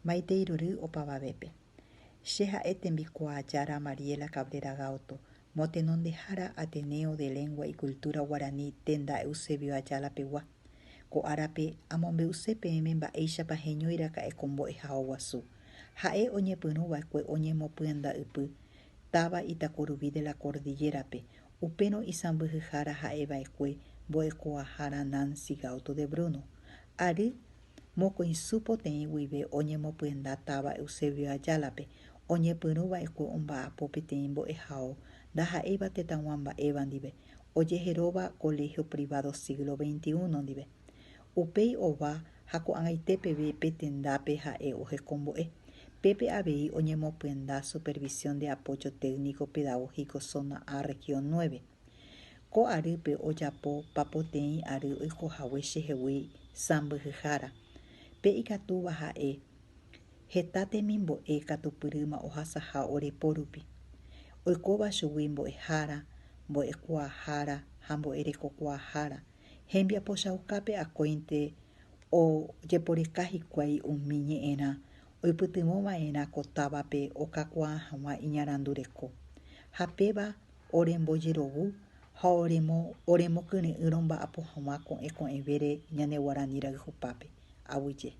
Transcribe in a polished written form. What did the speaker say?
Maiteirory opavavépe. Che ha'e tembikuaa Yara Mariela Cabrera Gauto, motenondehára Ateneo de Lengua y Cultura Guarani tenda Eusebio Ayala pegua. Ko'árape amombe'use peẽme mba'éichapa heñoiraka'e ko mbo'ehao guasu. Ha'e oñepyrũva'ekue oñemopyanda'ypy táva Itakuruví de la Cordillerape, upérõ isãmbyhyhára ha'eva'ekue mbo'ekuaahára Nancy Gauto de Bruno. Ary mokõisu poteĩ guive oñemopyenda táva Eusebio Ayálape, oñepyrũva'ekue omba'apo peteĩ mbo'ehao ndaha'éiva tetãgua mba'éva ndive, ojeheróva Colegio Privado Siglo XXI ndive. Upéi ova ha ko'ag̃aite peve petendápe ha'e ohekombo'e. Pépe avei oñemopyenda Supervisión de Apoyo Técnico Pedagógico Zona A Región 9. Ko arýpe ojapo papoteĩ ary oikohague chehegui sãmbyhyhára. Pe ikatúva ha'e heta temimbo'e katupyrýma ohasaha oreporúpi. Oikóva chugui mbo'ehára, mbo'ekuaahára ha mbo'erekokuaahára. Hembiapochaukápe akóinte ojeporeka hikuái umi ñe'ẽrã oipytyvõva'erã ko távape okakuaa hag̃ua iñarandureko. Ha péva orembojerovu ha oremokyry'ỹrõ mba'apo hag̃ua ko'ẽko'ẽvére ñane Guarani rayhupápe. Aguyje.